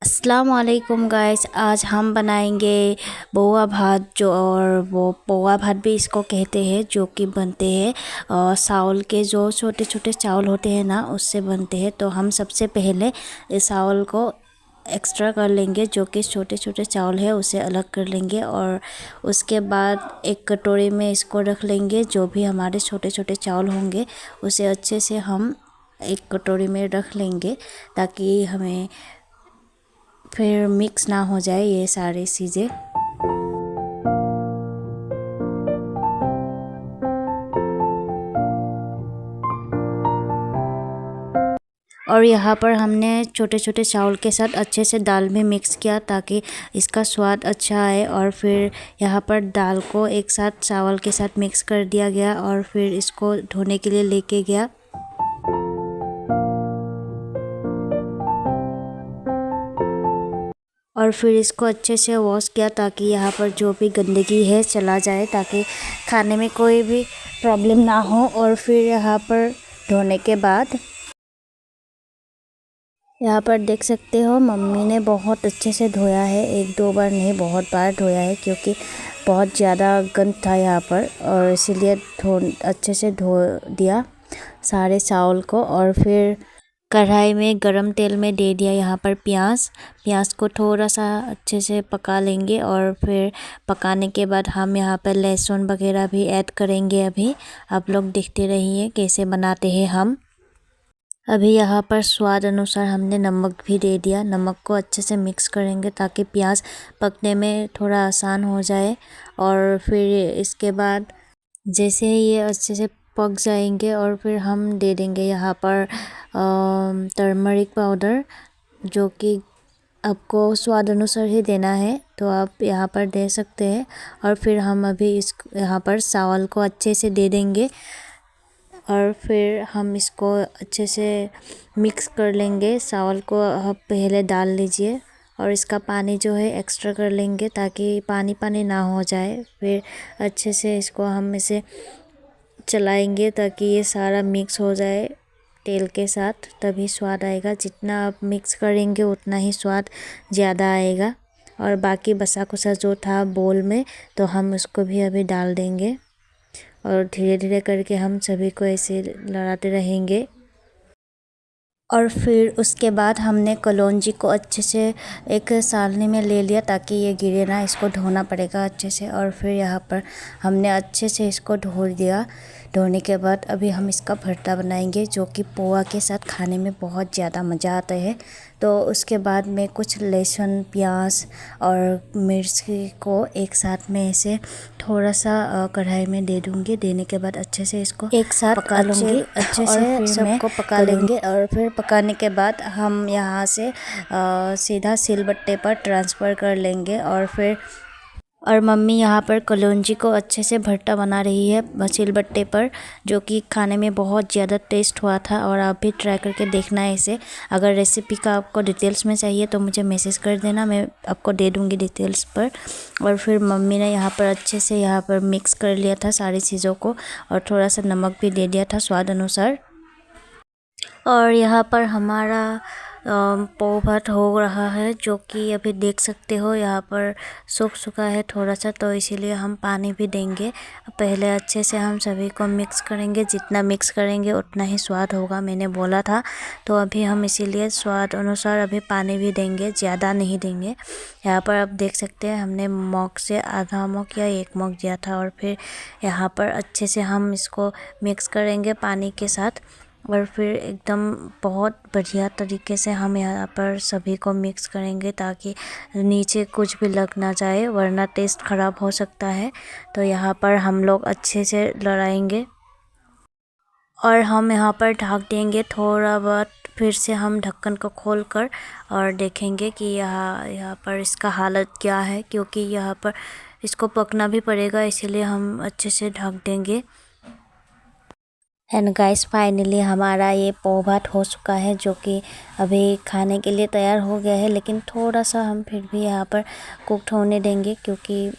अस्सलाम वालेकुम गाइस। आज हम बनाएंगे पोहा भात वो पोहा भात भी इसको कहते हैं, जो कि बनते हैं चावल के। जो छोटे छोटे चावल होते हैं ना, उससे बनते हैं। तो हम सबसे पहले इस चावल को एक्स्ट्रा कर लेंगे, जो कि छोटे छोटे चावल है उसे अलग कर लेंगे। और उसके बाद एक कटोरी में इसको रख लेंगे। जो भी हमारे छोटे छोटे चावल होंगे उसे अच्छे से हम एक कटोरी में रख लेंगे, ताकि हमें फिर मिक्स ना हो जाए ये सारी चीज़ें। और यहाँ पर हमने छोटे छोटे चावल के साथ अच्छे से दाल में मिक्स किया, ताकि इसका स्वाद अच्छा आए। और फिर यहाँ पर दाल को एक साथ चावल के साथ मिक्स कर दिया गया, और फिर इसको धोने के लिए लेके गया। और फिर इसको अच्छे से वॉश किया, ताकि यहाँ पर जो भी गंदगी है चला जाए, ताकि खाने में कोई भी प्रॉब्लम ना हो। और फिर यहाँ पर धोने के बाद यहाँ पर देख सकते हो, मम्मी ने बहुत अच्छे से धोया है। एक दो बार नहीं, बहुत बार धोया है, क्योंकि बहुत ज़्यादा गंद था यहाँ पर। और इसीलिए अच्छे से धो दिया सारे चावल को। और फिर कढ़ाई में गरम तेल में दे दिया यहाँ पर प्याज को थोड़ा सा अच्छे से पका लेंगे। और फिर पकाने के बाद हम यहाँ पर लहसुन वगैरह भी ऐड करेंगे। अभी आप लोग देखते रहिए कैसे बनाते हैं हम। अभी यहाँ पर स्वाद अनुसार हमने नमक भी दे दिया। नमक को अच्छे से मिक्स करेंगे, ताकि प्याज पकने में थोड़ा आसान हो जाए। और फिर इसके बाद जैसे ही ये अच्छे से पक जाएंगे, और फिर हम दे देंगे यहाँ पर टर्मरिक पाउडर, जो कि आपको स्वाद अनुसार ही देना है, तो आप यहाँ पर दे सकते हैं। और फिर हम अभी यहाँ पर चावल को अच्छे से दे देंगे। और फिर हम इसको अच्छे से मिक्स कर लेंगे। चावल को आप पहले डाल लीजिए, और इसका पानी जो है एक्स्ट्रा कर लेंगे, ताकि पानी पानी ना हो जाए। फिर अच्छे से इसको हम इसे चलाएंगे, ताकि ये सारा मिक्स हो जाए तेल के साथ, तभी स्वाद आएगा। जितना आप मिक्स करेंगे उतना ही स्वाद ज़्यादा आएगा। और बाकी बचा कुचा जो था बोल में, तो हम उसको भी अभी डाल देंगे। और धीरे धीरे करके हम सभी को ऐसे लड़ाते रहेंगे। और फिर उसके बाद हमने कलौंजी को अच्छे से एक सालनी में ले लिया, ताकि ये गिरे ना। इसको धोना पड़ेगा अच्छे से। और फिर यहाँ पर हमने अच्छे से इसको धो दिया। धोने के बाद अभी हम इसका भरता बनाएंगे, जो कि पोहा के साथ खाने में बहुत ज़्यादा मज़ा आता है। तो उसके बाद मैं कुछ लहसुन, प्याज और मिर्च को एक साथ में ऐसे थोड़ा सा कढ़ाई में दे दूँगी। देने के बाद अच्छे से इसको एक साथ पका लूँगी अच्छे से। फिर सबको पका लेंगे। और फिर पकाने के बाद हम यहाँ से सीधा सिलबट्टे पर ट्रांसफ़र कर लेंगे। और मम्मी यहाँ पर कलौंजी को अच्छे से भरता बना रही है सिलबट्टे पर, जो कि खाने में बहुत ज़्यादा टेस्ट हुआ था। और आप भी ट्राई करके देखना है इसे। अगर रेसिपी का आपको डिटेल्स में चाहिए तो मुझे मैसेज कर देना, मैं आपको दे दूँगी डिटेल्स पर। और फिर मम्मी ने यहाँ पर अच्छे से यहाँ पर मिक्स कर लिया था सारी चीज़ों को, और थोड़ा सा नमक भी दे दिया था स्वाद अनुसार। और यहाँ पर हमारा पाव भात हो रहा है, जो कि अभी देख सकते हो यहाँ पर सूख चुका है थोड़ा सा, तो इसीलिए हम पानी भी देंगे। पहले अच्छे से हम सभी को मिक्स करेंगे। जितना मिक्स करेंगे उतना ही स्वाद होगा, मैंने बोला था। तो अभी हम इसीलिए स्वाद अनुसार अभी पानी भी देंगे, ज़्यादा नहीं देंगे। यहाँ पर आप देख सकते हैं, हमने मग से आधा मग या एक मग दिया था। और फिर यहाँ पर अच्छे से हम इसको मिक्स करेंगे पानी के साथ। और फिर एकदम बहुत बढ़िया तरीके से हम यहाँ पर सभी को मिक्स करेंगे, ताकि नीचे कुछ भी लग ना जाए, वरना टेस्ट ख़राब हो सकता है। तो यहाँ पर हम लोग अच्छे से लड़ाएंगे। और हम यहाँ पर ढक देंगे थोड़ा बहुत। फिर से हम ढक्कन को खोल कर और देखेंगे कि यहाँ पर इसका हालत क्या है, क्योंकि यहाँ पर इसको पकना भी पड़ेगा, इसीलिए हम अच्छे से ढक देंगे। एंड गाइस, फाइनली हमारा ये पाव भात हो चुका है, जो कि अभी खाने के लिए तैयार हो गया है। लेकिन थोड़ा सा हम फिर भी यहाँ पर कुक होने देंगे, क्योंकि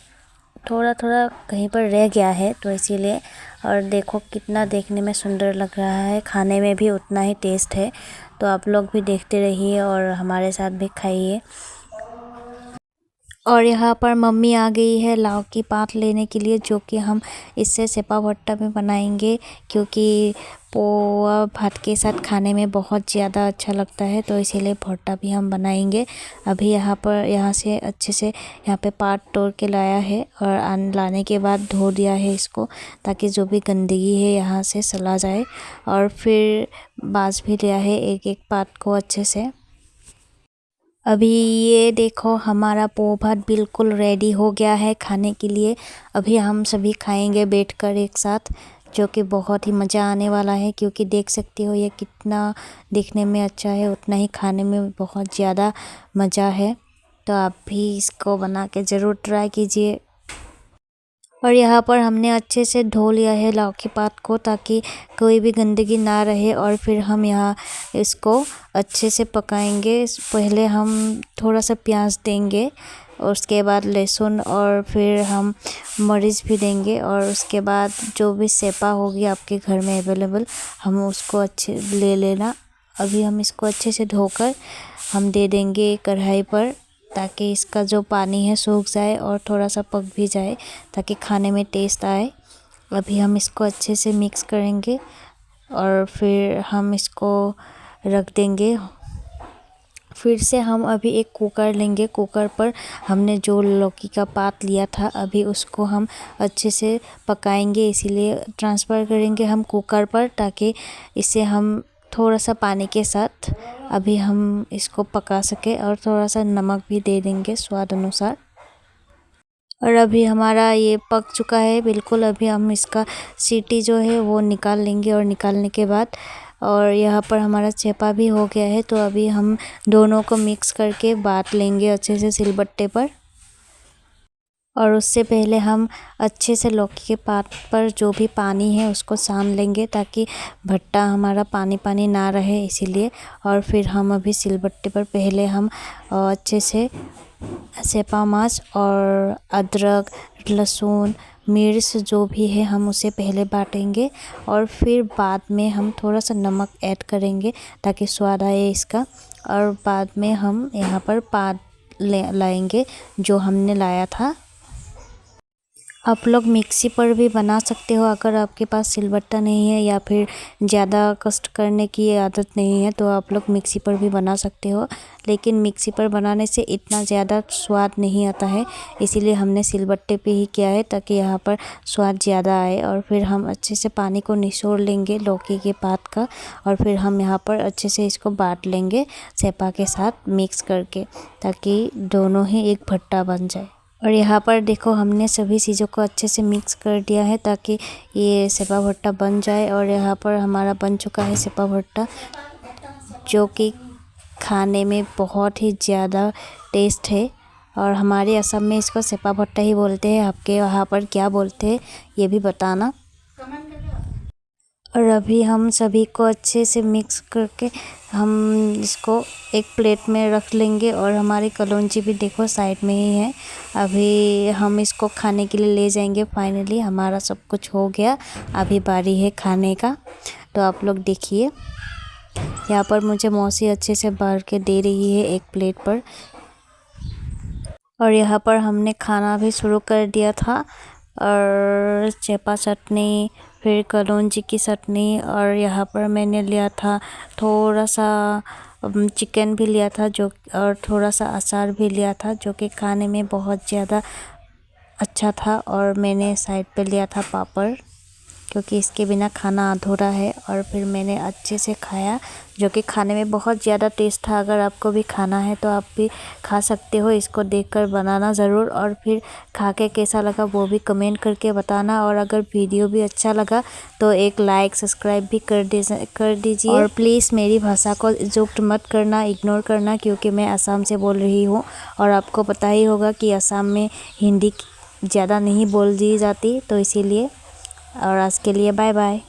थोड़ा थोड़ा कहीं पर रह गया है तो इसीलिए। और देखो कितना देखने में सुंदर लग रहा है, खाने में भी उतना ही टेस्ट है। तो आप लोग भी देखते रहिए और हमारे साथ भी खाइए। और यहाँ पर मम्मी आ गई है लाव की पात लेने के लिए, जो कि हम इससे सेपा भट्टा में बनाएंगे, क्योंकि पोहा भात के साथ खाने में बहुत ज़्यादा अच्छा लगता है। तो इसीलिए भट्टा भी हम बनाएंगे। अभी यहाँ से अच्छे से यहाँ पे पात तोड़ के लाया है और लाने के बाद धो दिया है इसको, ताकि जो भी गंदगी है यहाँ से चला जाए। और फिर बाँस भी लिया है एक एक पात को अच्छे से। अभी ये देखो हमारा पोहा भात बिल्कुल रेडी हो गया है खाने के लिए। अभी हम सभी खाएंगे बैठकर एक साथ, जो कि बहुत ही मज़ा आने वाला है, क्योंकि देख सकते हो ये कितना दिखने में अच्छा है, उतना ही खाने में बहुत ज़्यादा मज़ा है। तो आप भी इसको बना के ज़रूर ट्राई कीजिए। और यहाँ पर हमने अच्छे से धो लिया है लौकी पात को, ताकि कोई भी गंदगी ना रहे। और फिर हम यहाँ इसको अच्छे से पकाएंगे। पहले हम थोड़ा सा प्याज देंगे, और उसके बाद लहसुन, और फिर हम मरीच भी देंगे। और उसके बाद जो भी सेपा होगी आपके घर में अवेलेबल, हम उसको अच्छे ले लेना। अभी हम इसको अच्छे से धोकर हम दे देंगे कढ़ाई पर, ताकि इसका जो पानी है सूख जाए और थोड़ा सा पक भी जाए, ताकि खाने में टेस्ट आए। अभी हम इसको अच्छे से मिक्स करेंगे और फिर हम इसको रख देंगे। फिर से हम अभी एक कुकर लेंगे। कुकर पर हमने जो लौकी का पात लिया था, अभी उसको हम अच्छे से पकाएंगे, इसीलिए ट्रांसफ़र करेंगे हम कुकर पर, ताकि इसे हम थोड़ा सा पानी के साथ अभी हम इसको पका सके। और थोड़ा सा नमक भी दे देंगे स्वाद अनुसार। और अभी हमारा ये पक चुका है बिल्कुल। अभी हम इसका सीटी जो है वो निकाल लेंगे, और निकालने के बाद और यहाँ पर हमारा चेपा भी हो गया है। तो अभी हम दोनों को मिक्स करके बात लेंगे अच्छे से सिलबट्टे पर। और उससे पहले हम अच्छे से लौकी के पात पर जो भी पानी है उसको सान लेंगे, ताकि भट्टा हमारा पानी पानी ना रहे, इसीलिए। और फिर हम अभी सिलबट्टे पर पहले हम अच्छे से सेपा मांस और अदरक, लहसुन, मिर्च जो भी है हम उसे पहले बाटेंगे। और फिर बाद में हम थोड़ा सा नमक ऐड करेंगे, ताकि स्वाद आए इसका। और बाद में हम यहाँ पर पात लाएंगे जो हमने लाया था। आप लोग मिक्सी पर भी बना सकते हो, अगर आपके पास सिलबट्टा नहीं है या फिर ज़्यादा कष्ट करने की आदत नहीं है, तो आप लोग मिक्सी पर भी बना सकते हो। लेकिन मिक्सी पर बनाने से इतना ज़्यादा स्वाद नहीं आता है, इसीलिए हमने सिलबट्टे पे ही किया है, ताकि यहाँ पर स्वाद ज़्यादा आए। और फिर हम अच्छे से पानी को निचोड़ लेंगे लौकी के पात का, और फिर हम यहाँ पर अच्छे से इसको बाँट लेंगे सेपा के साथ मिक्स करके, ताकि दोनों ही एक भट्टा बन जाए। और यहाँ पर देखो हमने सभी चीज़ों को अच्छे से मिक्स कर दिया है, ताकि ये सेपा भट्टा बन जाए। और यहाँ पर हमारा बन चुका है सेपा भट्टा, जो कि खाने में बहुत ही ज़्यादा टेस्ट है। और हमारे असम में इसको सेपा भट्टा ही बोलते हैं। आपके वहाँ पर क्या बोलते हैं ये भी बताना। और अभी हम सभी को अच्छे से मिक्स करके हम इसको एक प्लेट में रख लेंगे। और हमारी कलौंजी भी देखो साइड में ही है। अभी हम इसको खाने के लिए ले जाएंगे। फाइनली हमारा सब कुछ हो गया, अभी बारी है खाने का। तो आप लोग देखिए, यहाँ पर मुझे मौसी अच्छे से भर के दे रही है एक प्लेट पर। और यहाँ पर हमने खाना भी शुरू कर दिया था। और चेपा चटनी, फिर कलौंजी की चटनी, और यहाँ पर मैंने लिया था थोड़ा सा चिकन भी लिया था, जो और थोड़ा सा अचार भी लिया था, जो कि खाने में बहुत ज़्यादा अच्छा था। और मैंने साइड पे लिया था पापड़, क्योंकि इसके बिना खाना अधूरा है। और फिर मैंने अच्छे से खाया, जो कि खाने में बहुत ज़्यादा टेस्ट था। अगर आपको भी खाना है तो आप भी खा सकते हो, इसको देखकर बनाना ज़रूर। और फिर खा के कैसा लगा वो भी कमेंट करके बताना। और अगर वीडियो भी अच्छा लगा तो एक लाइक सब्सक्राइब भी कर दीजिए। और प्लीज़ मेरी भाषा को इज्जत मत करना, इग्नोर करना, क्योंकि मैं असम से बोल रही हूँ। और आपको पता ही होगा कि असम में हिंदी ज़्यादा नहीं बोल दी जाती, तो इसीलिए। और आज के लिए बाय बाय।